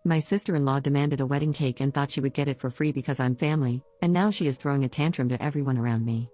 My sister-in-law demanded a wedding cake and thought she would get it for free because I'm family, and now she is throwing a tantrum to everyone around me.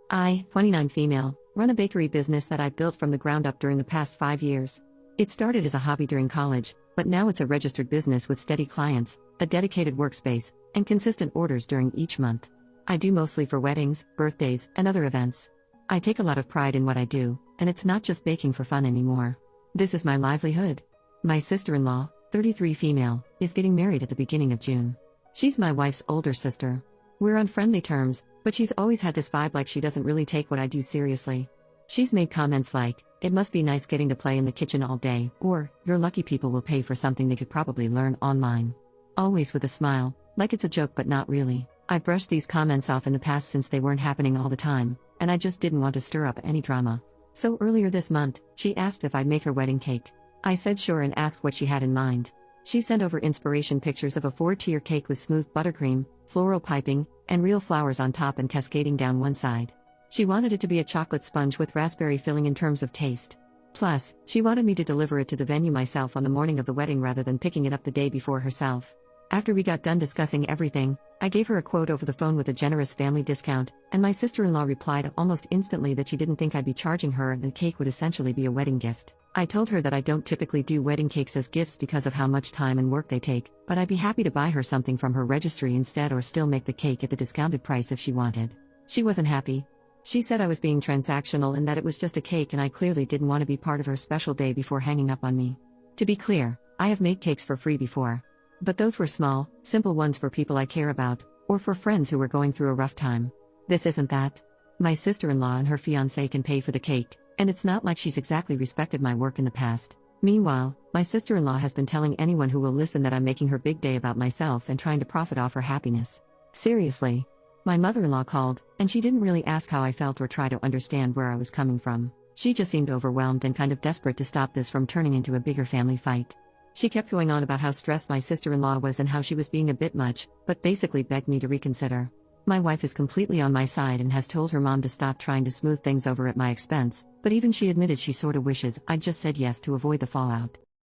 I, 29 female, run a bakery business that I built from the ground up during the past 5 years. It started as a hobby during college, but now it's a registered business with steady clients, a dedicated workspace, and consistent orders during each month. I do mostly for weddings, birthdays, and other events. I take a lot of pride in what I do, and it's not just baking for fun anymore. This is my livelihood. My sister-in-law, 33 female, is getting married at the beginning of June. She's my wife's older sister. We're on friendly terms, but she's always had this vibe like she doesn't really take what I do seriously. She's made comments like, "It must be nice getting to play in the kitchen all day," or, "You're lucky people will pay for something they could probably learn online." Always with a smile, like it's a joke but not really. I've brushed these comments off in the past since they weren't happening all the time, and I just didn't want to stir up any drama. So earlier this month, she asked if I'd make her wedding cake. I said sure and asked what she had in mind. She sent over inspiration pictures of a 4-tier cake with smooth buttercream, floral piping, and real flowers on top and cascading down one side. She wanted it to be a chocolate sponge with raspberry filling in terms of taste. Plus, she wanted me to deliver it to the venue myself on the morning of the wedding rather than picking it up the day before herself. After we got done discussing everything, I gave her a quote over the phone with a generous family discount, and my sister-in-law replied almost instantly that she didn't think I'd be charging her and the cake would essentially be a wedding gift. I told her that I don't typically do wedding cakes as gifts because of how much time and work they take, but I'd be happy to buy her something from her registry instead or still make the cake at the discounted price if she wanted. She wasn't happy. She said I was being transactional and that it was just a cake and I clearly didn't want to be part of her special day before hanging up on me. To be clear, I have made cakes for free before. But those were small, simple ones for people I care about, or for friends who were going through a rough time. This isn't that. My sister-in-law and her fiancé can pay for the cake, and it's not like she's exactly respected my work in the past. Meanwhile, my sister-in-law has been telling anyone who will listen that I'm making her big day about myself and trying to profit off her happiness. Seriously. My mother-in-law called, and she didn't really ask how I felt or try to understand where I was coming from. She just seemed overwhelmed and kind of desperate to stop this from turning into a bigger family fight. She kept going on about how stressed my sister-in-law was and how she was being a bit much, but basically begged me to reconsider. My wife is completely on my side and has told her mom to stop trying to smooth things over at my expense, but even she admitted she sorta wishes I'd just said yes to avoid the fallout.